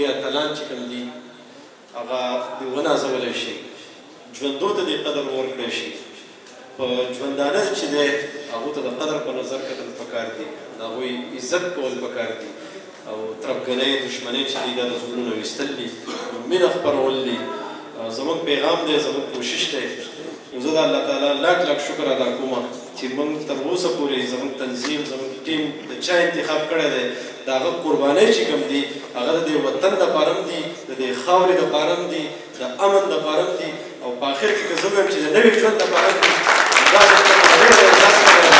هغوی اتلان چې کوم دي هغه ونازولی شي، ژوندو ته دې قدر ورکړی شي، په ژوندانه چې دی هغو ته د قدر په نظر کتل پکار دي، د هغوی عزت کول پکار دي، او تربګنۍ دښمنۍ چې دی دا د زړونو ویستل دي، مینه خپرول دي. زموږ پیغام دی، زموږ کوشش دی. زه د الله تعالی لاک لاک شکر ادا کوم چې موږ تر اوسه پورې زموږ تنظیم، زموږ ټیم د چا انتخاب کړی دی، د هغه قربانۍ چې کوم دي هغه د دې وطن دپاره هم دي، د دې خاورې دپاره هم دي، د امن دپاره هم دي، او په آخر کې که زه ووایم چې د نوي ژوند دپاره هم دي. دا زه ډېر احساس کوم،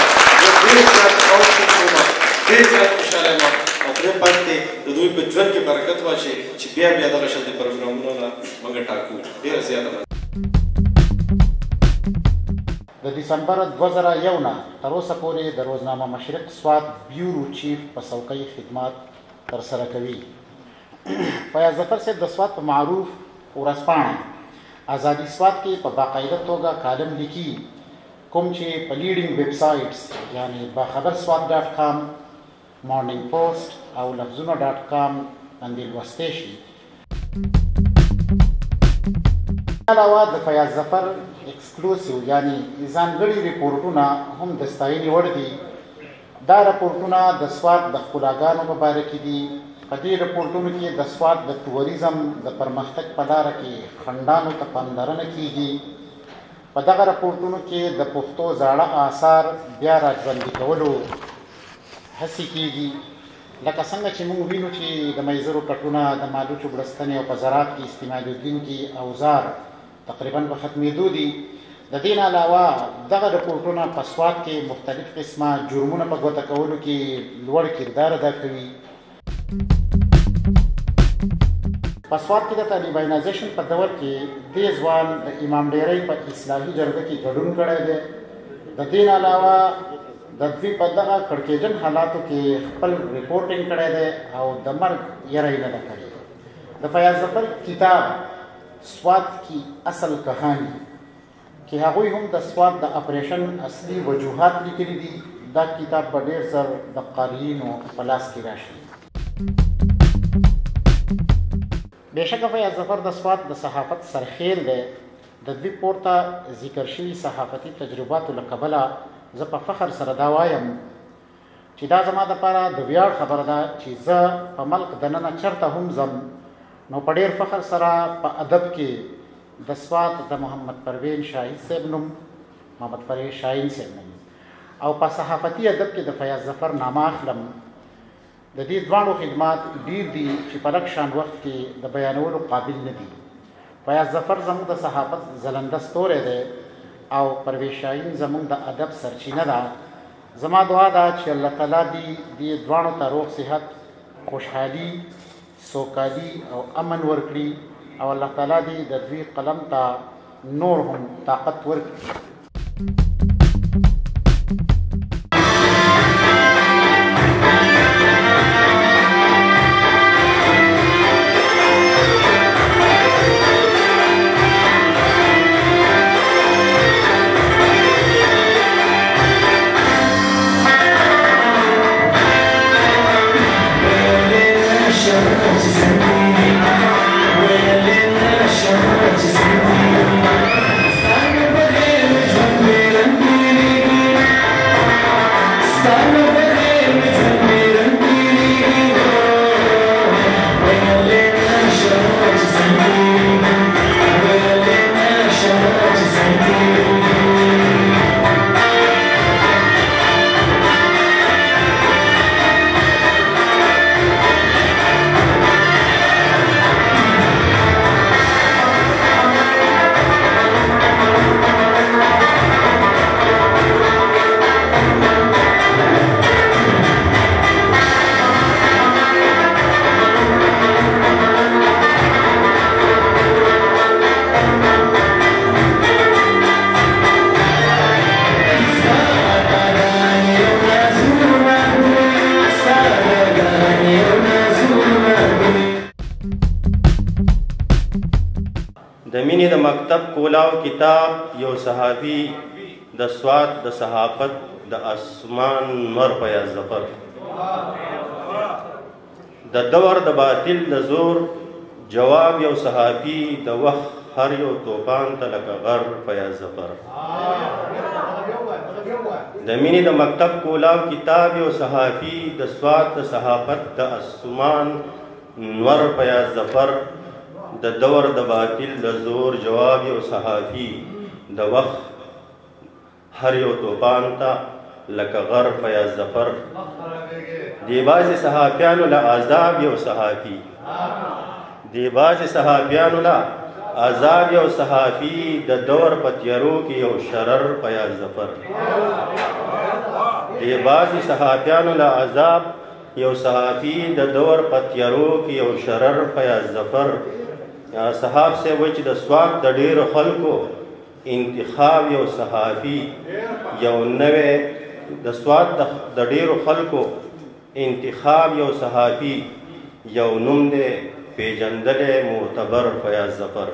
ډېر زیات اوښتون کوم، ډېر زیات خوشحاله یم، او خدای پاک دې د دوی په ژوند کې برکت واچوي چې بیا بیا دغه شانتې پروګرامونو نه موږ ټاکو. ډېره زیاته د دسمبر 2001 نه تر اوسه پورې د روزنامه مشرق سوات بیورو چیف په څوکۍ خدمات ترسره کوي. فیاض ظفر صاحب د سوات په معروف ورځپاڼه ازادي سوات کې په باقاعده توګه کالم لیکي، کوم چې په لیډینګ ویب سایټس یعنی باخبر سوات .com، مارننګ پوسټ او لفظونه .com باندې لوستی شي. علاوه د فیاض ظفر ایکسکلوسیو یعنی ځانګړي ریپورټونه هم د ستاینې وړ دي. دا ریپورټونه د سوات د ښکلاګانو په باره کې دي. په دې ریپورټونو کې د سوات د توریزم د پرمختګ په لاره کې خنډانو ته پاملرنه کیږي. په دغه ریپورټونو کې د پښتو زاړه آثار بیا راژوندي کولو هڅې کیږي، لکه څنګه چې موږ وینو چې د میزرو کټونه، د مالوچو بړستنې او په زراعت کې استعمالېدونکي اوزار تقریبا په ختمېدو دي. د دې نه علاوه دغه رپورټونه په سوات کې مختلف قسمه جرمونه په ګوته کولو کې لوړ کردار ادا کوي. په سوات کې د طالبانیزیشن په دور کې دې ځوان د امام ډیرۍ په اصلاحي جرګه کې ګډون کړی دی. د دې نه علاوه د دوی په دغه کړکېچن حالاتو کې خپل ریپورټینګ کړی دی او د مرګ یره یې نه ده کړې. د فیاض ظفر کتاب سوات کی اصل کہانی کې هغوی هم د سوات د اپریشن اصلي وجوهات لیکلي دي. دا کتاب به ډېر زر د قارئینو په لاس کې راشي. بېشکه فیاض ظفر د سوات د صحافت سرخیل دی. د دوی پورته ذکر شوي صحافتي تجرباتو له کبله زه په فخر سره دا وایم چې دا زما دپاره د ویاړ خبره ده چې زه په ملک دننه چېرته هم ځم نو په ډېر فخر سره په ادب کې د سوات د محمد پروین شاهین صاحب نوم، محمد پروین شاهین صاحب نوم، او په صحافتي ادب کې د فیاض ظفر نامه اخلم. د دې دواړو خدمات ډېر دي چې په لږ شان وخت کې د بیانولو قابل نه دي. فیاض ظفر زموږ د صحافت ځلنده ستوری دی او پروین شاهین زموږ د ادب سرچینه ده. زما دعا ده چې الله تعالی دې دواړو ته روغ صحت، خوشحالي، سوکالي او امن ورکړي، او الله تعالی دې د دوی قلم ته نور هم طاقت ورکړي. د مینې د مکتب کولاو کتاب یو صحافي د سوات د صحافت د اسمان نور فیاض ظفر د دور د باطل د زور جواب یو صحافي د وخت هر یو توپان ته لکه غر فیاض ظفر د مینې د مکتب کولاو کتاب یو صحافي د سوات د صحافت د اسمان نور فیاض ظفر د دور د باطل د زور جواب یو صحافي د وخت هر یو توپان ته لکه غر فیاض ظفر دی بعضې صحافیانو له عذاب یو صحافي دی بعضې صحافیانو له عذاب یو صحافي د دور په تیارو کې یو شرر فیاض ظفر دی بعضې صحافیانو له عذاب یو صحافي د دور په تیارو کې یو شرر فیاض ظفر صحاف سے وایي چې د سوات د ډېرو خلکو انتخاب یو صحافي یو نوی د سوات د ډېرو خلکو انتخاب یو صحافي یو نوم دی پیژندلی معتبر فیاض ظفر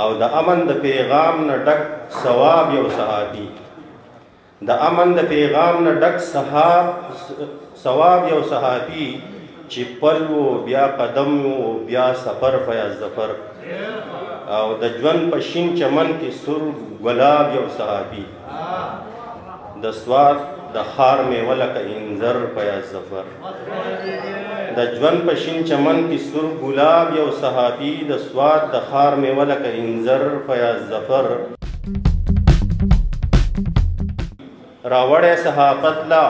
او د امن د پیغام نه ډک ثواب یو صحافي د امن د پیغام نه ډک ثواب یو صحافي چې پل و بیا قدم و بیا سفر فیاض ظفر او د ژوند په شین چمن کې سور ګلاب یو صحافي د سوات د خار میوه لکه انځر فیاض ظفر د ژوند په شین چمن کې سور ګلاب یو صحافي د سوات د خار میوه لکه انځر فیاض ظفر راوړی صحافت لا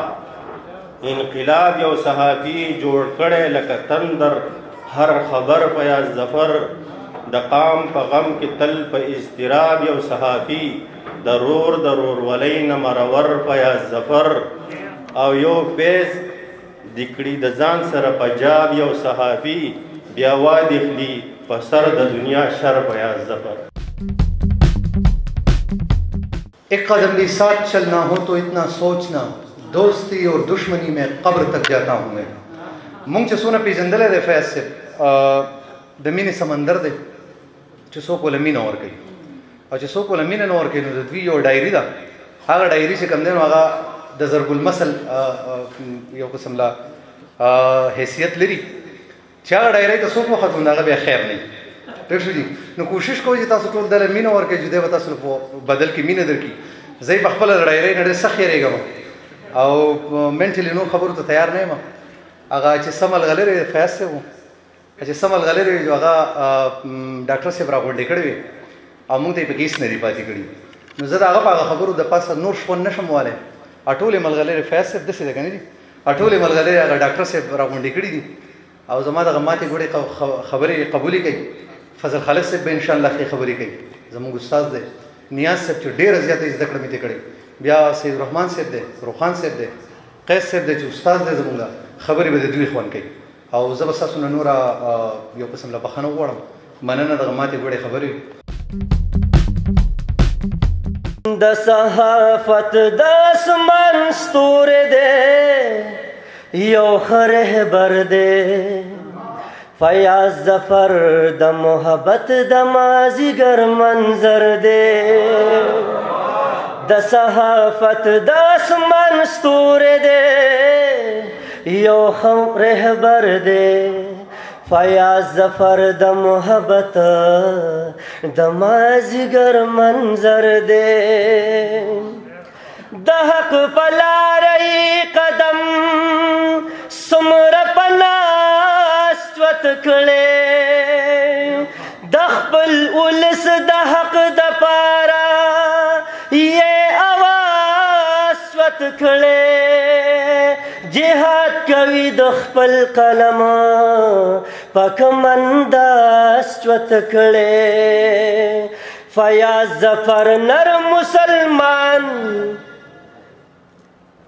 انقلاب یو صحافي جوړ کړی لکه تندر هر خبر فیاض ظفر د قام په غم کې تل په اضطراب یو صحافي ضرور ولۍ نه مرور فیاض ظفر او یو فیض دکړي د ځان سره پجاب یو صحافي بیا وادي خلی په سر د دنیا شر فیاض ظفر ایک قدم بھی ساتھ چلنا ہو تو اتنا سوچنا دوستی اور دشمنی میں قبر تک جاتا ہوں میں مونږ چې څونه پیژندلی دی فیض صاحب د مینې سمندر دی چې څوک ورله مینه ورکوي او چې څوک ورله مینه نه ورکوي نو د دوی یو ډایري ده هغه ډایري چې کوم دی نو هغه د ضرب المثل یو قسم لا حیثیت لري چې هغه ډایري ته څوک وختو نو هغه بیا خیر نه پوه شو جي نو کوشش کوئ چې تاسو ټول دله مینه ورکوئ چې دی به تاسو په بدل کې مینه درکړي زه په خپله د ډایرۍ نه ډېر سخت یېرېږم او منټلي نور خبرو ته تیار نه یم هغه چې سمل غلرې فیاض صاحب و چې سمل غلرې جو هغه ډاکټر صاحب راغونډې کړې وې او موږ ته یې په کیس نه دي پاتې کړي نو زه د هغه په هغه خبرو د پاسه نور شپون نه شم والی ټولې ملغلرې فیاض صاحب داسې ده که نه دي ټولې ملغلرې هغه ډاکټر صاحب راغونډې کړي دي او زما دغه ماتې ګوډې خبرې قبولې کوي فضل خالد صاحب به انشاءالله ښې خبرې کوي زموږ استاد دی نیاز صاحب چې ډېره زیاته زده کړه مې ترې کړې بیا سید الرحمن صاحب دی روخان صاحب دی قیس صاحب دی چې استاد دی زموږ خبرې به د دوی خوند کوي او زه به ستاسو نه نوره یو قسم له بخښنه وغواړم مننه دغه ماتې ګوډې خبرې د صحافت د اسمان ستوری دی یو ښه رهبر دی فیاض ظفر د محبت د مازیګر منظر دی د صحافت د اسمان ستوری دی یو ښه رهبر دی فیاض ظفر د محبت د مازیګر منظر دی د حق په لارې قدم څومره پناستوت کړی د خپل ولس د حق دپاره یې اواز سوت کړی جهاد کوي د خپل قلم په کمنده سوت کړی فیاض ظفر نر مسلمان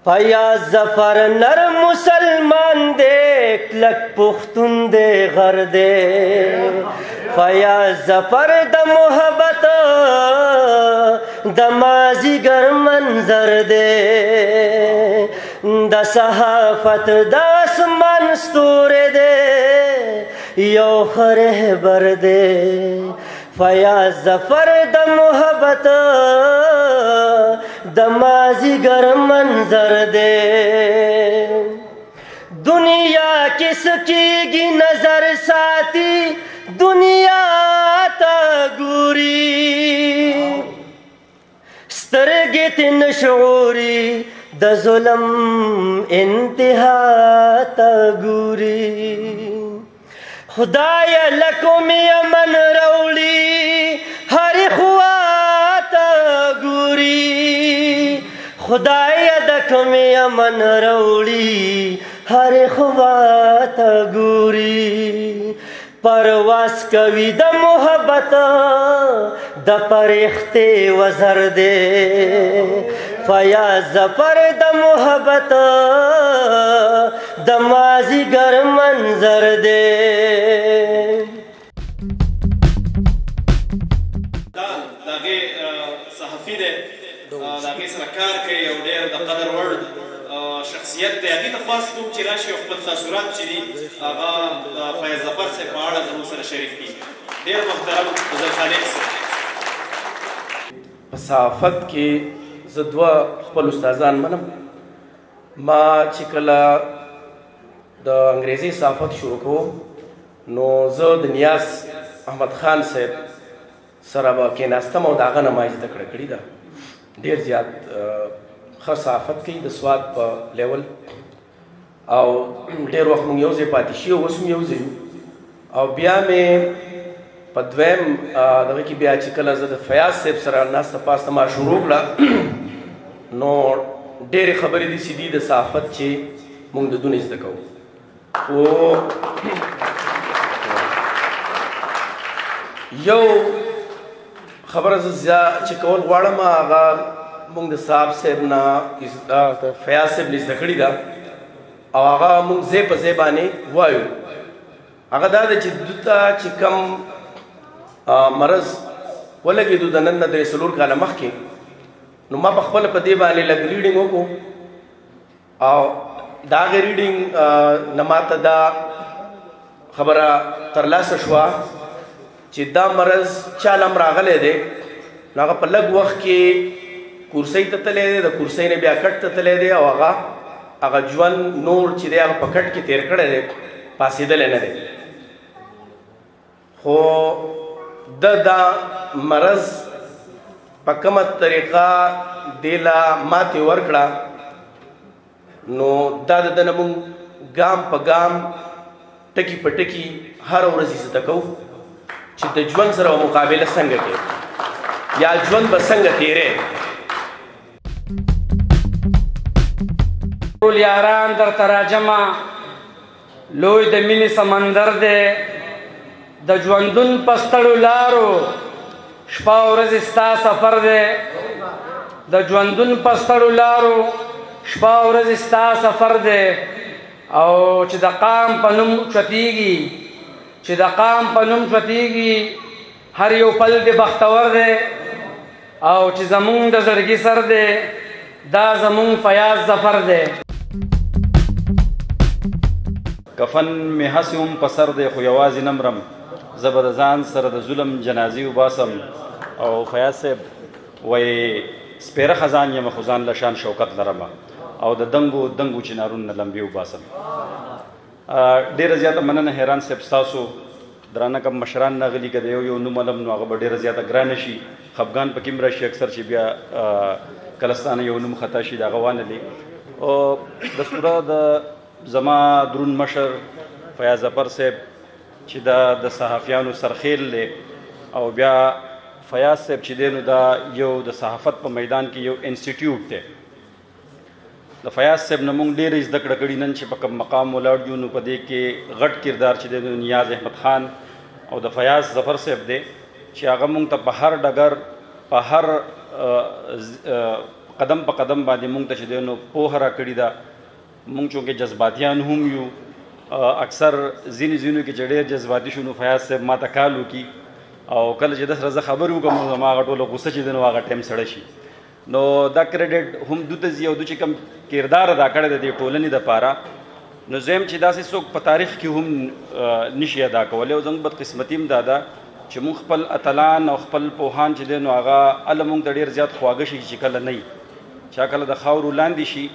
فیاض ظفر نر مسلمان دے کلک پختون دے غر دے فیاض ظفر د محبت د مازیګر منظر دے د صحافت د اسمان ستوری دے یو ښه رهبر دے فیاض ظفر د محبت د مازیګر منظر دے دنیا کی کې سکیږي نظر ساتي دنیا ته ګوري سترګې ته نشعوري د ظلم انتها ته ګوري خدای لکم یمن روړي هر خوا ته ګوري خدای لکم یمن روړي هر خوا ته ګوري پرواز کوي د محبت د پرښتې وزر دی فیاض ظفر د محبت د مازیګر منظر دی دا هغې صحافي دی د هغې سره کار کوي او ډېر د قدر وړ شخصیت دی هغې ته خواست کوم چې راشي او خپل تاثرات چې دي هغه د فیاض ظفر صاحب په اړه زموږ سره شریک کړي ډېر محترم افضل خالق صاحب په صحافت کې زه دوه خپل استادان منم ما چې کله د انګریزي صحافت شروع کوم نو زه د نیاز احمد خان صاحب سره به کېناستم او د هغه نه ما زده کړه کړې ده ډېر زیات ښه صحافت کوي د سوات په لیول او ډېر وخت موږ یو ځای پاتې شي اوس هم یو ځای او بیا مې په دویم دغه کې بیا چې کله زه د فیاض صاحب سره ناسته پاسته ما شروع کړه نو ډېرې خبرې داسې دي د صحافت چې موږ د دونه زده کوو یو خبره زه چې کول غواړم هغه موږ د صاحب صاحب نه فیاض صاحب نه زده کړې ده او هغه موږ ځای په ځای باندې وایو هغه دا ده چې دوی ته چې کوم مرض ولګېدو د نن نه 3 کاله مخکې نو ما په خپله په دې باندې لږ ریډینګ وکړو او د هغې ریډینګ نه ماته دا خبره ترلاسه شوه چې دا مرض چاله هم راغلی دی نو هغه په لږ وخت کې کورسۍ ته تللی دی د کورسۍ نه بیا کټ ته تللی دی او هغه ژوند نور چې دی هغه په کټ کې تیر کړی دی پاسېدلی نه دی خو دا مرض په کومه طریقه دې له ماتې ورکړه نو دا د ده نه مونږ ګام په ګام ټکي په ټکي هره ورځ زده کوو چې د ژوند سره مقابله څنګه کوي یا ژوند به څنګه تیرې ټول یاران درته راجمع لوی د مینې سمندر دی د ژوندون په ستړو لارو شپه او ورځ ستا سفر دی د ژوندون په ستړو لارو شپه او ورځ ستا سفر دی او چې د قام په نوم چتیږي چې د قام په نوم چتیږي هر یو پل دی بختور دی او چې زمونږ د زړګي سر دی دا زمونږ فیاض ظفر دی کفن می هسیم په سر دی خو یوازې نه مرم زه به د ځان سره د ظلم جنازې وباسم او فیاض صاحب وایي سپېره خزان یم خو ځان له شان شوکت لرم او د دنګو چنارونو نه لمبې وباسم ډېره زیاته مننه حیران صاحب ستاسو درانه کم مشران راغلي که د یو نوم علم نو هغه به ډېره زیاته ګرانه شي خفګان پکې هم راشي اکثر چې بیا کلستانه یو نوم خطا شي د هغه وانلي او د سوره د زما درون مشر فیاض ظفر صاحب چې د صحافیانو سرخیل دی او بیا فیاض صاحب چې دی نو دا یو د صحافت په میدان کې یو انسټیټیوټ دی د فیاض صاحب نه موږ ډېرې زده کړه کړي نن چې په کوم مقام ولاړ یو نو په دې کې غټ کردار چې دی نو نیاز احمد خان او د فیاض ظفر صاحب دی چې هغه موږ ته په هر ډګر په هر قدم په قدم باندې موږ ته چې دی نو پوهه راکړې ده موږ چونکې جذباتیان هم یو اکثر ځینو کې چې ډېر جذباتي شو نو فیاض صاحب ما ته کال وکړي او کله چې د سره زه خبرې وکړم نو زما هغه ټوله غوسه چې دی نو هغه ټایم سړی شي نو دا کریډټ هم دوی ته ځي او دوی چې کوم کردار ادا کړی دی د ټولنې دپاره نو زه یم چې داسې څوک په تاریخ کې هم نشي ادا کولی او زموږ بدقسمتي هم دا ده چې موږ خپل اتلان او خپل پوهان چې دی نو هغه هله موږ ته ډېر زیات خواږه شي چې کله نه وي چا کله د خاورو لاندې شي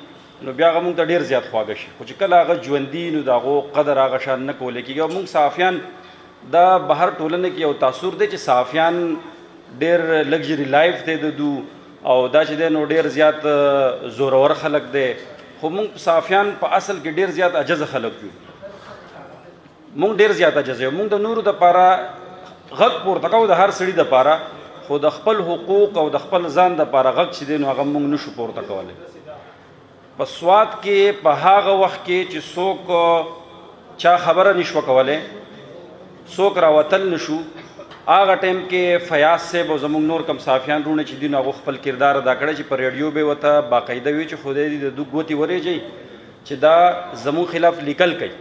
نو بیا هغه موږ ته ډېر زیات خواږه شي. خو چې کله هغه ژوندي نو د هغو قدر هغه شان نه کولی کېږي. او موږ صحافیان دا بهر ټولنه کې یو تاثر دی چې صحافیان ډېر لګژري لایف دی د دو او دا چې دی نو ډېر زیات زورور خلک دی. خو موږ صحافیان په اصل کې ډېر زیات عجزه خلک یو. موږ ډېر زیات عجزه یو. موږ د نورو دپاره غږ پورته کوو د هر سړي دپاره، خو د خپل حقوق او د خپل ځان دپاره غږ چې دی نو هغه موږ نشو پورته کولی. په سوات کې په هغه وخت کې چې څوک چا خبره نشوه کولی، څوک راوتل نشو، هغه ټایم کې فیاض صاحب او زموږ نور کم صحافیان رونه چې دي نو هغو خپل کردار ادا کړی چې په ریډیو به ورته باقاعده وي چې خدای دې د دوی ګوتې ورېږي چې دا زموږ خلاف لیکل کوي.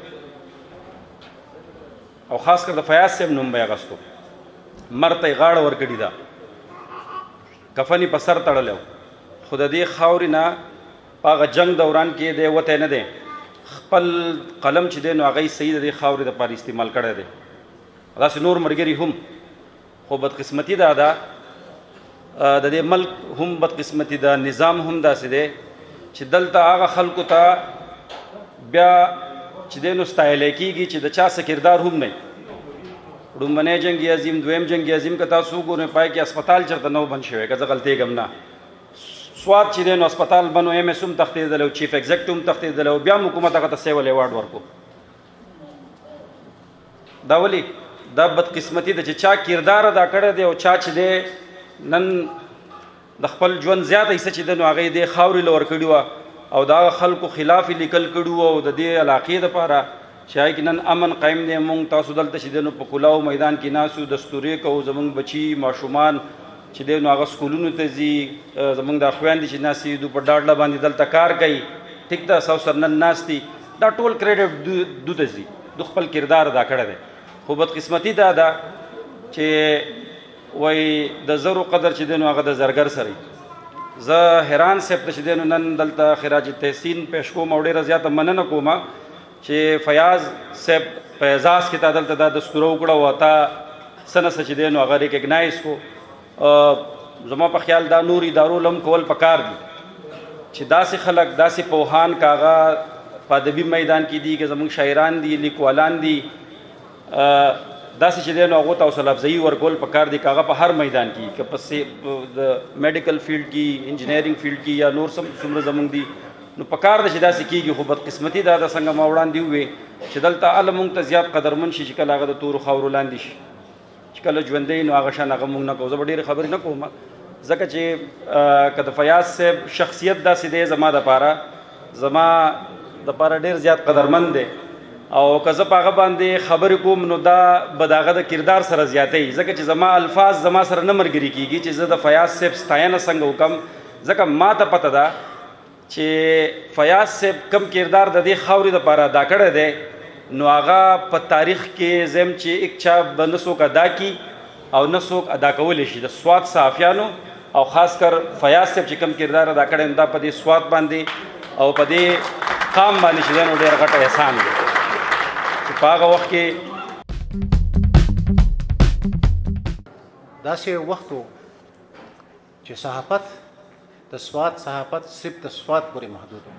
او خاص کر د فیاض صاحب نوم به یې اخیستو، مرته یې غاړه ورکړې ده، کفن یې په سر تړلی و. خو د دې خاورې نه په هغه جنګ دوران کې دی وتی نه دی، خپل قلم چې دی نو هغه یې صحیح د دې خاورې دپاره استعمال کړی دی. داسې نور ملګري هم، خو بدقسمتي دا ده د دې ملک هم بدقسمتي ده، نظام هم داسې دی چې دلته هغه خلکو ته بیا چې دی نو ستایلی کېږي چې د چا څه کردار هم نه وي. لومبنی جنګ عظیم، دویم جنګ عظیم که تاسو وګورئ پای کې اسپتال چېرته نه و بند شوی، که زه غلطېږم نه. سوات چې دی نو اسپتال بند و، ایم ایس هم تښتېدلی و، چیف ایگزیکټو هم تښتېدلی و، بیا هم حکومت هغه ته سیول ایوارډ ورکړو. دا ولې؟ دا بدقسمتي ده چې چا کردار ادا کړی دی او چا چې دی نن د خپل ژوند زیاته حصه چې دی نو هغه یې دې خاورې له ورکړي وه او د هغه خلکو خلاف یې لیکل کړي وو او د دې علاقې دپاره چې هغې کې نن امن قایم دی. مونږ تاسو دلته چې دی نو په کلاو میدان کې ناست یو، دستورې کوو، زمونږ بچي ماشومان چې دی نو هغه سکولونو ته ځي، زمونږ دا خویندې چې ناستې دي دوی په ډاډله باندې دلته کار کوي. ټیک ده، سو سر نن ناست دي، دا ټول کریډټ دو ته ځي، دو خپل کردار ادا کړی دی. خو بدقسمتي دا ده چې وایي د زرو قدر چې دی نو هغه د زرګر سره. زه حیران صاحب ته چې دی نو نن دلته خراج تحسین پیش کوم او ډېره زیاته مننه کوم چې فیاض صاحب په اعزاز کې تا دلته دا دستوره وکړه او تا څه نه څه چې دی نو هغه ریکګنایز کو. زما په خیال دا نور ادارو لم کول پکار دي چې داسې خلک، داسې پوهان که هغه په ادبي میدان کې دي، که زموږ شاعران دي، لیکوالان دي، داسې چې دی نو هغو ته حوصله افزایي ورکول پکار دي، که هغه په هر میدان کې، که په د میډیکل فیلډ کې، انجینرینګ فیلډ کې یا نور څومره زموږ دي نو پکار ده چې داسې کېږي. خو بدقسمتي دا ده څنګه ما وړاندې ووې چې دلته هله مونږ ته زیات قدرمن شي چې کله هغه د تورو خاورو لاندې شي، چې کله ژوندی نو هغه شان هغه مونږ نه کوو. زه به ډېرې خبرې نه کوم ځکه چې که د فیاض صاحب شخصیت داسې دی زما دپاره، زما دپاره ډېر زیات قدرمن دی او که زه په هغه باندې خبرې کوم نو دا به د هغه د کردار سره زیاتوي، ځکه چې زما الفاظ زما سره نه ملګري کېږي چې زه د فیاض صاحب ستاینه څنګه وکړم. ځکه ما ته پته ده چې فیاض صاحب کم کردار د دې خاورې دپاره ادا کړی دی نو هغه په تاریخ کې زم چې ایک چا به نه څوک ادا کي او نه څوک ادا کولی شي. د سوات صحافیانو او خاص کر فیاض صاحب چې کم کردار ادا کړی دا په دې سوات باندې او په دې قام باندې چې دی نو ډېر غټ احسان دی چې په هغه وخت کې داسې وخت و چې صحافت د سوات صحافت صرف د سوات پورې محدود و.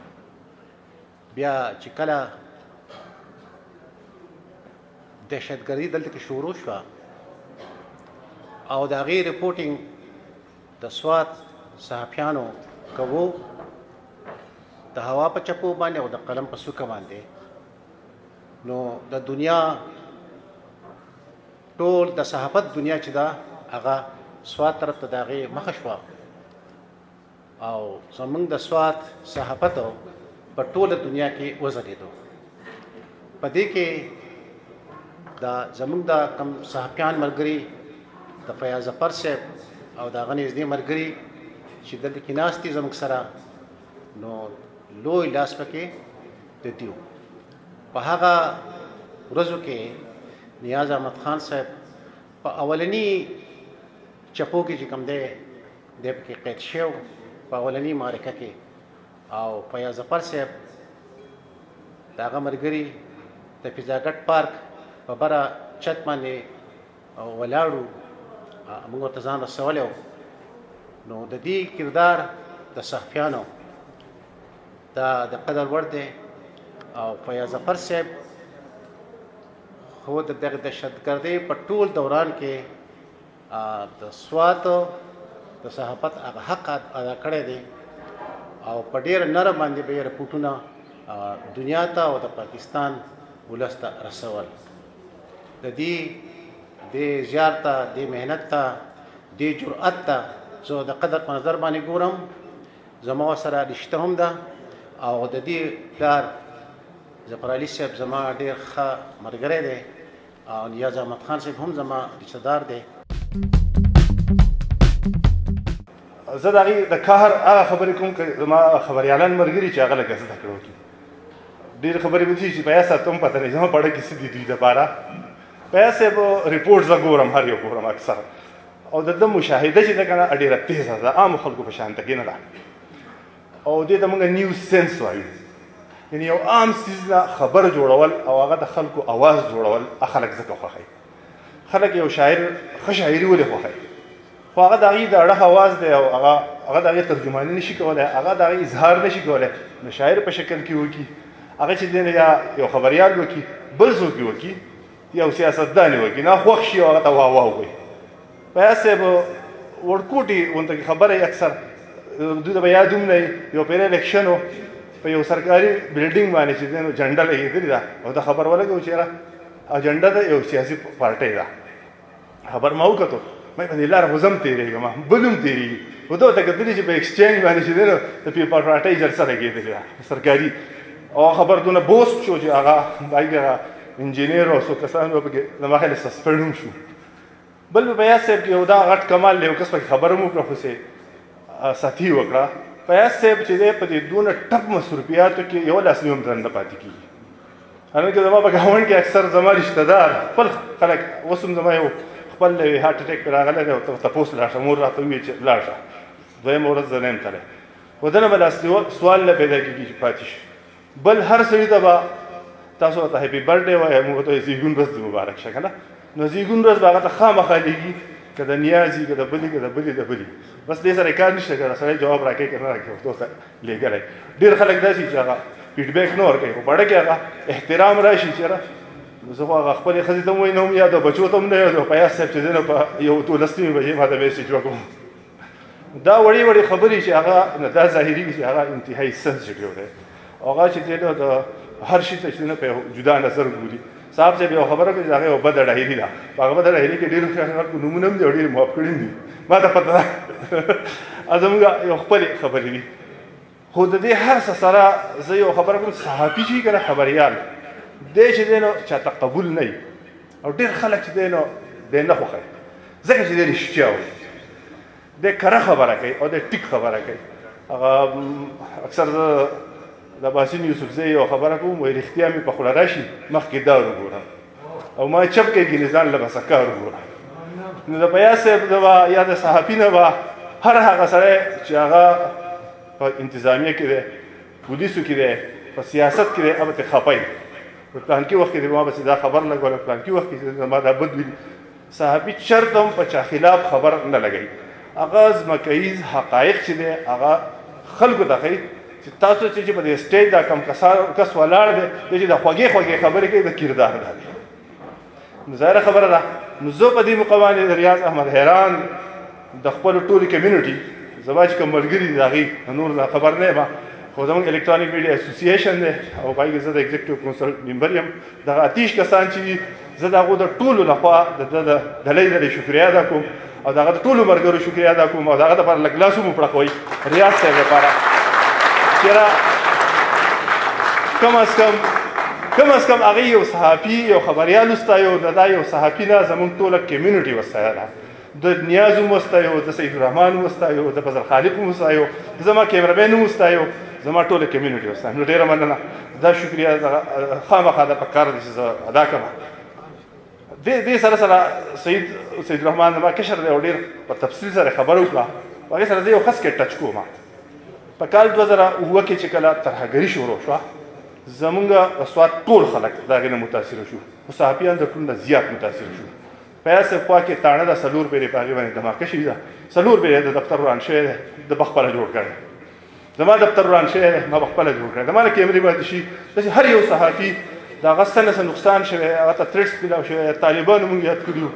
بیا چې کله دهشتګردي دلته کې شروع شوه او د هغې رپورټینګ د سوات صحافیانو کوو د هوا په چپو باندې او د قلم په څوکه باندې، نو د دنیا ټول د صحافت دنیا چې ده هغه سوات طرف ته د هغې مخه شوه او زمونږ د سوات صحافت په ټوله دنیا کې وځلېدو. په دې کې دا زمونږ د کم صحافیان ملګري د فیاض ظفر صاحب او د هغه نږدې ملګري چې دلته کې ناست دي زموږ سره نو لوی لاس پکې د دیو. په هغه ورځو کې نیاز احمد خان صاحب په اولنی چپو کې چې کوم دی پکې قید شوی په اولنی معرکه کې او فیاض ظفر صاحب د هغه ملګري د فضاګټ پارک په بره چت باندې ولاړو، موږ ورته ځان رسولی و. نو د دې کردار د صحافیانو دا د قدر وړ دی او فیاض ظفر صاحب خو د دغه دهشتګردۍ په ټول دوران کې د سوات د صحافت هغه حق ادا کړی دی او په ډېر نرم باندې به یې رپوټونه دنیا ته او د پاکستان ولس ته رسول. د دې زیار ته، دې محنت ته، دې جرأت ته زه د قدر په نظر باندې ګورم. زما سره رشته هم ده او د دې پلار ظفر علي صاحب زما ډېر ښه ملګری دی او نیاز احمد خان صاحب هم زما رشته دار دی. زه د هغې د قهر هغه خبرې کوم که زما خبریالان ملګري چې هغه لږ زده کړه وکړي. ډېرې خبرې به دي چې فیاض صاحب ته هم پته نه وي زما په اړه کې څه دي دوی دپاره. فیاض صاحب ریپورټ زه ګورم، هر یو ګورم اکثر، او د ده مشاهده چې ده که نه ډېره تیزه ده، عامو خلکو په شان کې نه ده. او دې ته موږ نیوز سینس وایو، یعنې یو عام څیز نه خبر جوړول او هغه د خلکو اواز جوړول. خلک ځکه خوښوي. خلک یو شاعر ښه شاعري ولې خوښوي؟ خو هغه د هغې د اړخ اواز دی او هغه د هغې ترجماني نشي کولی، هغه د هغې اظهار نشي کولی د شاعر په شکل کې وکړي. هغه چې دی نه یا یو خبریال وکړي، بل څوک یې وکړي، یو سیاستدان یې وکړي، ناخوښ شي او هغه ته واه واه ووایي. فیاض صاحب وړکوټي غونته کې خبره یې اکثر دوی ته به یاد هم نه وي. یو پېره الیکشن و، په یو سرکاري بلډینګ باندې چې دی نو جنډه لګېدلې ده او دا خبر ولګوي چې یاره اجنډه د یو سیاسي پارټۍ ده. خبر ما وکتو، ما په دې لاره خو زه هم تېرېږم، بل هم تېرېږي. خو ده ورته کتلي چې په ایکسچینج باندې چې دی نو د پیپل پارټۍ جلسه لګېدلې ده سرکاري، او خبر دونه بوست شو چې هغه هغې هغه انجینیر او څو کسان به پکې زما خیال سسپینډ هم شو. بل په فیاض صاحب کې یو دا غټ کمال دی، یو کس پکې خبره هم وکړه خو ساتي وکړه. فیاض صاحب چې دی په دې دونه ټپ مصروفیاتو کې یو لاس هم درنده پاتې کېږي. حالانکې زما په ګاونډ کې اکثر زما رشته دار خپل خلک، اوس هم زما یو خپل هارټ اټیک پرې راغلی دی او تپوس لاړ شه، مور راته وویل چې لاړ شه، دویمه ورځ زه نه یم تللی. خو دنه به داسې سوال نه پیدا کېږي چې پاتې شي. بل هر سړي ته به تاسو ورته هیپي برډې وایئ، موږ ورته وایو زیږون ورځ دې مبارک شه، که نه؟ نو زیږون ورځ به هغه ته خامخا لېږي، که د نیازي، که د بلي، که د بلي د بلي. بس دې سره کار نشته، که سړی جواب راکوي که نه راکوي، ورته ته لېږلی. ډېر خلک داسې چې هغه فیډبیک نه ورکوي، خو بړه کې هغه احترام راشي چې یاره زه خو هغه خپلې ښځې ته هم وایي نه هم یادوم، بچو ته هم نه یادوم. فیاض صاحب چې دی نو په یو 12 بجې ما ته میسېج وکړم. دا وړې وړې خبرې چې هغه دا ظاهرېږي چې هغه انتهایي سنسټیو دی. هغه چې دی نو د هر شي ته چې نه په یو جدا نظر ګوري. صاحب صاحب یو خبره کوي چې هغه یو بده ډایري ده، په هغه بده ډایري کې ډېرو خلکو نومونه هم دي او ډېر معاف کړي هم دي، ما ته پته ده. زموږ یو خپلې خبرې دي. خو د دې هر څه سره زه یو خبره کوم، صحافي چې که نه خبریال دی چې دی نو چاته قبول نه وي او ډېر خلک چې دی نو دی نه خوښوي، ځکه چې دی رښتیا وایي، دی کره خبره کوي او دی ټیک خبره کوي. هغه اکثر زه د باسین یوسفزۍ یو خبره کوم، وایي رښتیا مې په خوله راشي مخکې دا وګورم او ما چپ کېږي ځان له به سکار وګورم. نو د فیاض صاحب نه به یا د صحافي نه به هر هغه سړی چې هغه په انتظامیه کې دی، پولیسو کې دی، په سیاست کې دی، هغه ته خفه وي. په پلانکي وخت کې ما بس دا خبر لګوله، پلانکي وخت کې زما دا بد ویلي. صحافي چرته هم په چا خلاف خبر نه لګوي. هغه ځمکهیز حقایق چې دی هغه خلکو ته ښایي چې تاسو چې په دې سټیج دا کم کس ولاړ دی چې د خوږې خوږې خبرې کوي، د کردار دا دی. نو ظاهره خبره ده. نو زه په دې موقع باندې د ریاض احمد حیران د خپلو ټولې کمیونټي زما چې کوم ملګري دي د هغې نور خبر نه یم، خو زموږ الکترونیک میډیا اسوسییشن دی او په هغې کې زه د ایګزیکټیو کونسل ممبر یم. دغه 30 کسان چې دي زه د هغو د ټولو لخوا د ډلۍ د شکریه ادا کوم او د هغه د ټولو ملګرو شکریه ادا کوم او د هغه دپاره لږ لاس هم وپړقوئ ریاض صاحب لپاره چې کم از کم هغې یو صحافي یو خبریال وستایو، دا یو صحافي نه زموږ ټوله کمیونټي وستایه ده. د نیاز هم وستایو، د سید الرحمن هم وستایو، د فضل خالق هم وستایو، زما کیمرمین هم وستایو، زما ټوله کمیونټي وستایو. نو ډېره مننه. دا شکریه خامخا ده پکار ده چې زه ادا کړم. دې سره سید الرحمن زما کشر دی او ډېر په تفصیل سره خبره وکړه. هغې سره زه یو خس کې ټچ کوم. په کال 2007 کې چې کله ترهګري شروع شوه، زمونږ سوات ټول خلک د هغې نه متاثره شو، خو صحافیان د ټول نه زیات متاثره شو. فیاض صاحب خوا کې تاڼه ده 4 پیرې په هغې باندې دماکه شوي ده، 4 پیرې د دفتر وران شوی دی، د بخپله جوړ کړی. زما دفتر وران شوی دی ما په خپله جوړ کړی زما نه کیمرې پاتې شي داسې هر یو صحافي د هغه څه نه څه نقصان شوی هغه ته تھریټس میلاو شوی طالبانو مونږ یاد کړي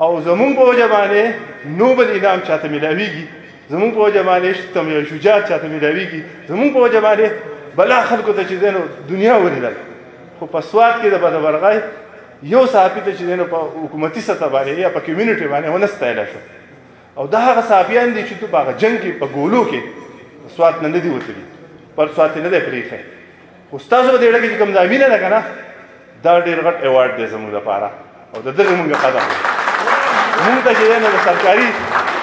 او زمونږ په وجه باندې نوبل انعام چاته میلاویږي زمونږ په وجه باندې شجاعت چاته میلاویږي زمونږ په وجه باندې بلا خلکو ته چې دی نو دنیا ولیدل خو په سوات کې د بدبرغۍ یو صحافي ته چې دی نو په حکومتي سطح باندې یا په کمیونټي باندې ونه ستایلی شو او دا هغه صحافیان دي چې تو په هغه جنګ کې په ګولو کې سوات نه نه دي وتلي پر سوات نه دی پرېښی خو ستاسو په دې اړه کې چې کوم دا مینه ده که نه دا ډېر غټ ایوارډ دی زموږ لپاره او د دغې مونږ قدر دی مونږ ته چې دی نو د سرکاري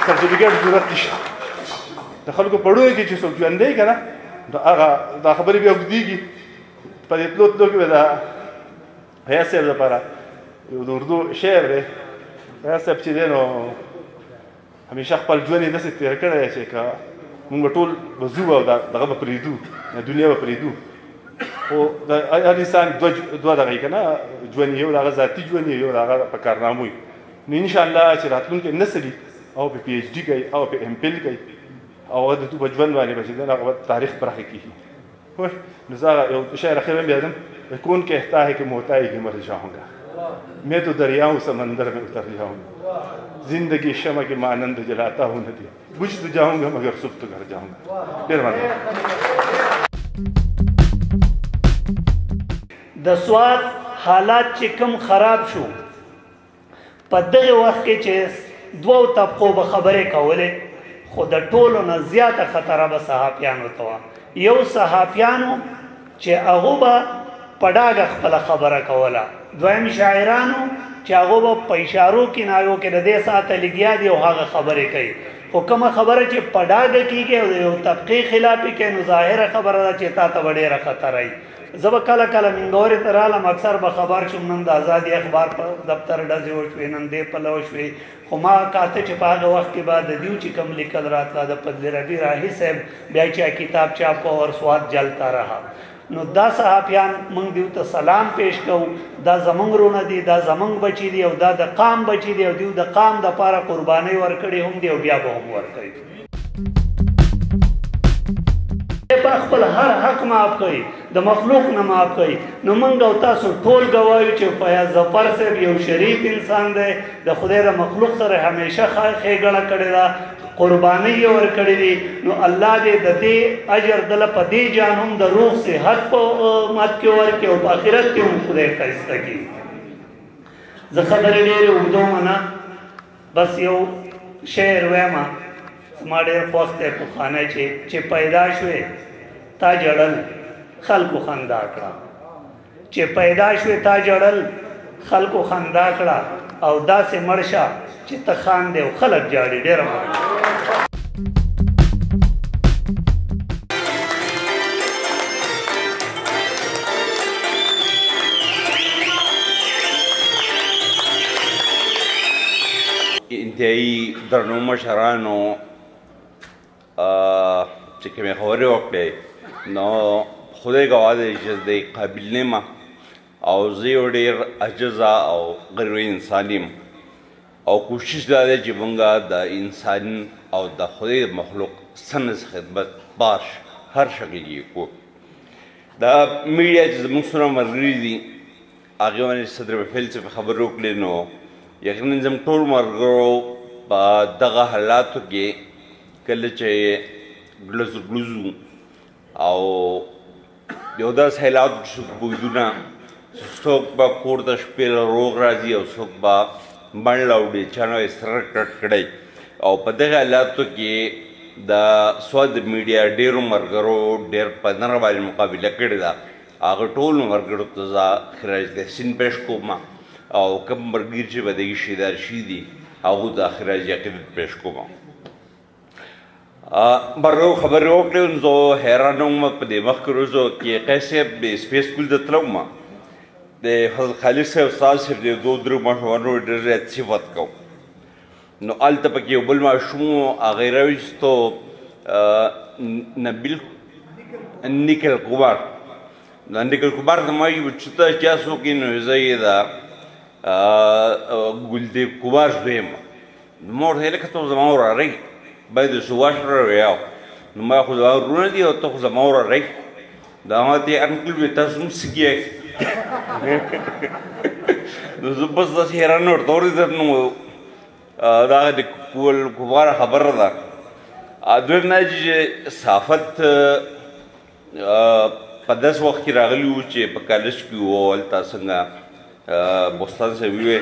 سرټیفیکېټ ضرورت نشته د خلکو پړونو کې چې څوک ژوندی که نه نو هغه دا خبرې بیا اوږدېږي په دې تلو تلو کې به د فیاض صاحب لپاره یو د اردو شعر دی فیاض صاحب چې دی نو همیشه خپل ژوند یې داسې تېر کړی دی چې که مونږ به ټول به ځو او دغه به پرېږدو دنیا به پرېږدو خو د هر انسان دوه دغه یي که نه ژوند یو د هغه ذاتي ژوند یو د هغه په کارنامو وي نو انشاءالله چې راتلونکی نسل وي او په پی ایچ ډي کوي او په ایم پل کوي او هغه د تو په ژوند باندې به چې دی هغه تاریخ پراخه کېږي نو زه یو شعر اخیر میں بیادم کون کہتا ہے کہ موتائی کی مر جاؤں گا میں تو دریاؤں سمندر میں اتر جاؤں گا زندگی شمع کے مانند جلاتا ہوں ندی بجھ تو جاؤں گا مگر صبح تو گھر جاؤں گا مہربانی د سوات حالات چې کم خراب شو په دغه وخت کې چې دوو طبقو به خبرې کولې خو د ټولو نه زیاته خطره به صحافیانو ته وه یو صحافیانو چې هغه به په ډاګه خپله خبره کوله دویم شاعرانو چې هغه به په اشارو کنایو کې د دې ساعته لګیا دي او هغه خبرې کوي خو کومه خبره چې په ډاګه کېږي او د یو طبقې خلاف یې کوي نو ظاهره خبره ده چې تا ته به ډېره خطره وي زه به کله کله منګورې ته رالم اکثر به خبر شم نن د ازادي اخبار په دفتر ډزې وشوې نن دې پله وشوې خو ما کاته چې په هغه وخت کې به د دیو چې کوم لیکل راتله د فضل ربي راهي صاحب بیا چې کتاب چاپ کو اور سوات جلتا رها نو دا صحافیان موږ دیو ته سلام پیش کوو دا زموږ رونه دي دا زموږ بچي دي او دا د قام بچي دي او دیو د قام دپاره قربانۍ ورکړې هم دي او بیا به هم ورکوي په خپل هر حق معاف کوي د مخلوق نه معاف کوي نو موږ او تاسو ټول ګوایو چې فیاض ظفر صاحب یو شریف انسان دی د خدای د مخلوق سره همیشه ښېګڼه کړې ده قربانۍ یې ورکړې دي نو الله دې د دې اجر دله په دې جان هم د روح صحت په مات کې ورکړي او په آخرت کې هم خدای ښایسته کړي زه خبرې ډېرې اوږدوم نه بس یو شعر وایم زما ډېر خوښ دی پخوانی چې پیدا شوې تا جړل خلکو خندا کړه چې پیدا شوې تا جړل خلکو خندا کړه او داسې مړ شه چې ته خاندې او خلک جاړي ډېره مننه انتهایی درنو مشرانو چې کومې خبرې وکړې نو خدای ګواه دی چې دی قابل نه یم او زه یو ډېر عجزه او غیر انسان یم او کوشش دا دی چې موږ د انسان او د خدای د مخلوق سنس خدمت باش هر شکل یې کو دا میډیا چې زموږ سره ملګري دي هغې باندې صدر وفیل څخه خبرې وکړې نو یقینا زموږ ټول ملګرو په دغه حالاتو کې کله چې ګلزو او یو داسې حالات چې بویدونه څوک به کور ته شپې له روغ راځي او څوک به بڼ لاوړي چا نه سره کټ کړی او په دغه حالاتو کې د سوات د میډیا ډېرو ملګرو ډېر په نره باندې مقابله کړې ده هغه ټولو ملګرو ته زه خراج تحسین پیش کوم او کوم ملګري چې په دې کې شهیدان شوي دي هغو ته خراج عقیدت پیش کوم برو خبرې وکړې نو زه حیرانه وم په دې مخکې ورځو کې قیس صاحب سپیس سکول ته تلم د حضرت خالد صاحب استاد صاحب د دوه درو ماشومانو ډېر زیات صفت کوم نو هلته پکې یو بل ماشوم و هغه یې راویستو نبیل نیکل کبار نو نیکل کبار ته ما وایي چې ته چا څوک یې نو زه یې د ګلدیب کبار زوی یم نو ما ورته ویل که ته زما وراره یې باید د سوات سره ویاو نو ما خو زما ورونه دي او ته خو زما وراره یې دا ما ته انکل وې تاسو هم څه کیئ نو زه بس داسې حیران ورته ورېدم نو دا د کفاره خبره ده دویم دا چې صحافت په داسې وخت کې راغلي وو چې په کالج کې وو هلته څنګه بوستان صاحب وې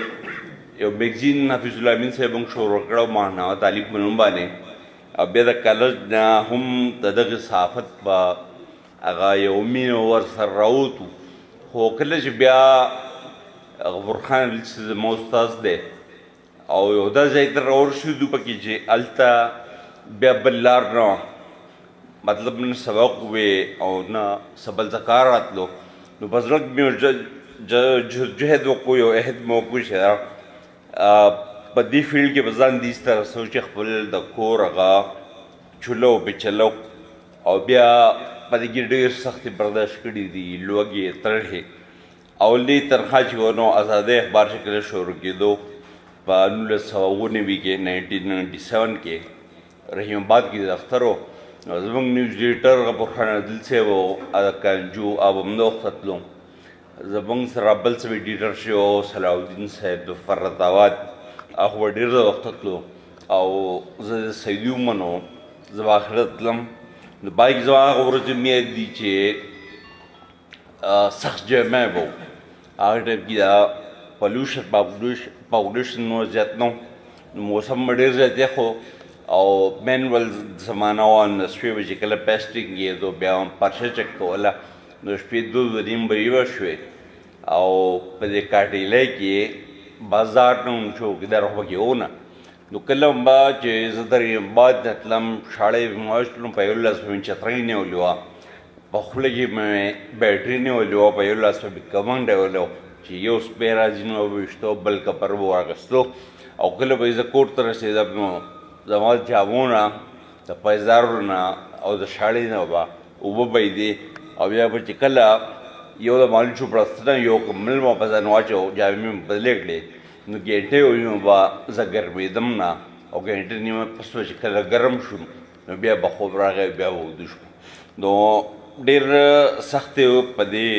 یو میګزین حفیظ الله امین صاحب هم شروع کړی ماهنامه طالب په نوم باندې او بیا د کالج نه هم د دغه صحافت په هغه یو مینه ورسره راووتو خو کله چې بیا غفور خان زما استاد دی او یو دا ځای ته راورسېدو پکې چې هلته بیا بل لار نه وه مطلب نه سبق وې او نه څه بل څه کار راتلو نو په زړه کې مې جهد وکړو یو عهد مې وکړو چې په دې فیلډ کې به ځان دې طرح سوچ خپل د کور هغه چولو پچلو او بیا په دې کې ډېر سختې برداشت کړي دي لوږې ترهې او لوی تنخوا چې و نو ازادۍ اخبار چې کله شروع کېدو په 1999 کې 1997 کې رحیم آباد کې دفتر و نو زموږ نیوز ایډیټر غفور خان عادل صاحب و کانجو او همدا وخت تلو زموږ سره بل څه ایډیټر چې و صلاح الدین صاحب د فرت آباد هغه به ډېر وخت تلو او زه د سیدي ومن وم زه به آخره تلم نو بایک زما هغه ورځې مې یاد دي چې سخت جامع به و هغه ټایم کې دا پاپولیشن نور زیات نه و موسم به ډېر زیات یخ و او مینول زمانه وه نو شپې به چې کله پیسټینګ کېدو بیا هم پرشه چک کوله نو شپې 2 به یوه شوې او په دې کاټیلی کې بازار نه هم چوکیدار خو پکې و نه نو کله هم به چې زه دریم باد نه تلم شاړې به مې واچلم په یو لاس به مې چترۍ نیولې وه په خوله کې مې بیټري نیولې وه په یو لاس به مې کمنګ نیولی و چې یو سپی راځي نو به ویشتو بل کپر به واخیستو او کله به زه کور ته رسېدم نو زما د جامو نه د پایزارو نه او د شاړې نه به اوبه بهیدې او بیا به چې کله یو د مالي چوپړسته نه یو کمل مې په ځان واچو جامې مې بدلې کړې نو ګنټې ویمه به زه ګرمېدم نه او ګنټې نیمه پس به چې کله ګرم شوم نو بیا به خوب راغی بیا به ویده شوم نو ډېر سخت په دې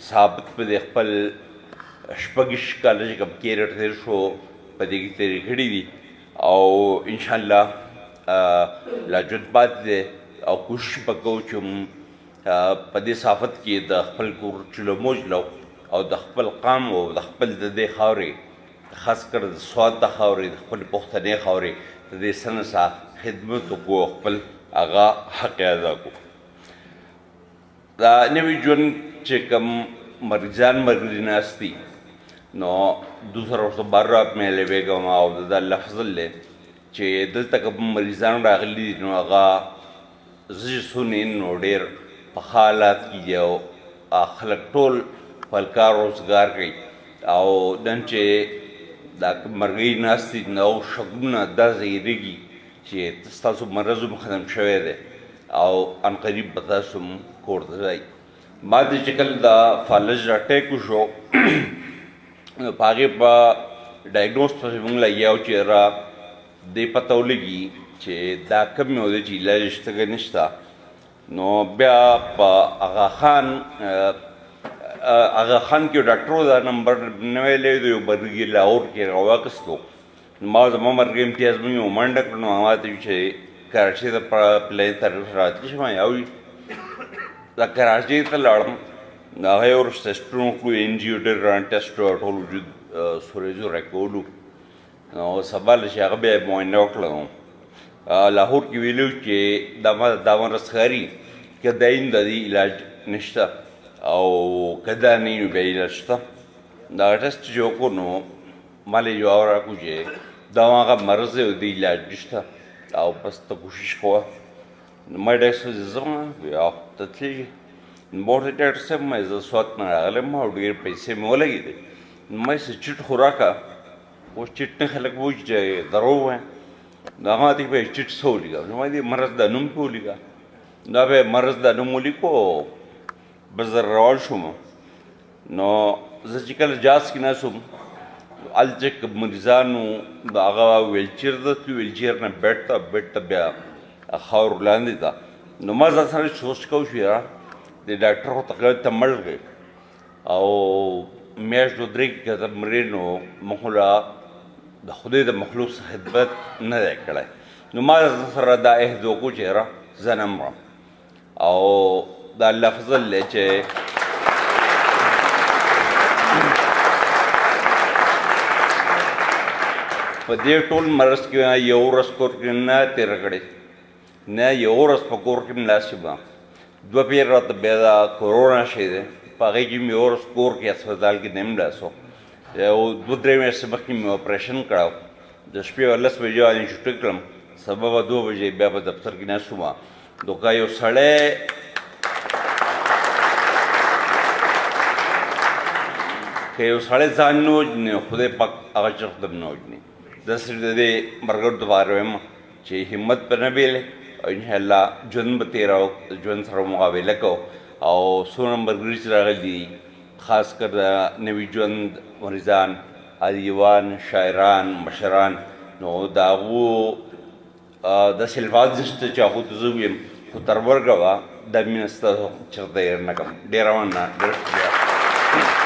ثابت په دې خپل شپږ کاله چې کوم کیریډ تېر شو په دې کې تېرې کړي دي او انشاءالله لا ژوند پاتې دی او کوشش به کوو چې په دې صحافت کې د خپل کور چلو موجلو او د خپل قام او د خپل د دې خاورې خاص کر د سوات د خاورې د خپل پښتنې خاورې د دې سن سره خدمت وکړو خپل هغه حق ادا کړو دا نوي ژوند چې کوم مریضان ملګري ناست دي نو دوسرا ورته بار مې لیږم او د الله فضل دی چې دلته کوم مریضان راغلي دي نو هغه زه چې سنین نو ډېر په حالات کې دي او خلک ټول خپل کار روزګار کوي او نن چې دا مرغۍ ناست دي نو شګونه داسې یېرېږي چې ستاسو مرض هم ختم شوی دی او عنقریب به تاسو هم کور ته ځئ ما ته چې کله د فالج اټیک وشو نو په هغې په ډایګنوز پسې مونږ لګیا وو چې را دې پته ولګي چې دا کوم یو دی چې علاج شته که نشته نو بیا په اغا خان کې یو ډاکټر و دا نمبر نه ویلی دی یو مرګي لاهور کې راواخیستو نو ما زما مرګ امتیاز مې یو منډه کړه نو ما ته وي چې کراچۍ ته پلین طرف راتلی شم یا وي دا کراچۍ ته لاړم نو هغه یې ورس ټسټونه وکړو انجیوډران ټسټ ټول وجود سوریزو راکولو نو سبا له چې هغه بیا یې معاینه وکړه نو لاهور کې ویلي چې دا مرض ښکاري که دین د دې علاج نشته او که دا نه وي بیا علاج شته دغه ټسټ چې وکړو نو ما له جواب راکړو چې دا هغه مرض دی او د علاج نشته او بس ته کوشش کوه نو ما ډاکټر صاحب زه ځم یا ته تللې نو ما ورته ډاکټر صاحب ما زه سوات نه راغلی یم او ډېر پیسې مې ولګېدې نو ما یې چټ خو راکړه اوس چټ نه خلک وایي چې دروغ وایم نو هغه ما ته به یې چټ څه ولیکه نو ما دې مرض دا نوم پې ولیکه دا به یې مرض دا نوم ولیکو بس زه روان شوم نو زه چې کله جاز کې ناست وم هلته چې مریضانو هغه ویلچیر ته تلو ویلچیر نه بیډ ته بیا خاورو لاندې ته نو ما ځان سره سوچ کوم چې یاره د ډاکټر خو تقریبا ته مړ دی او میاشت دوه درې کې که مرې نو موږ لا د خدای د مخلوق خدمت نه دی کړی نو ما ځان سره دا عهد وکړو چې یاره زه نه مرم او د الله فضل دی چې په دې ټول مرض کې یو ورځ کور کې نه تېره کړې نه یو ورځ په کور کې مناسبه دوه پیر راته بیا دا کورونا شی دی په هغې کې مې یو ورځ کور کې اسپتال کې نه ملاسو یو دوه درې میاشتې مخکې مې اپریشن کړی د شپې 10 بجې باندې چوټی کړم سبا به 2 بجې بیا په دفتر کې ناست وم دوکه یو سړی که یو سړی ځان نه وژني خدای پاک هغه چرته هم نه وژني داسې د دې ملګرو دپاره وایم چې همت به نه بیلې او انشاءالله ژوند به تېروو ژوند سره مقابله کوو او څومره ملګري چې راغلي دي خاص کر د نوي ژوند مریضان ادیبان شاعران مشران نو د هغو داسې الفاظ نشته چې هغو ته زه ووایم خو تر مرګه به دا مینه ستاسو چېرته هېر نه کړم ډېره مننه ډېره شکریه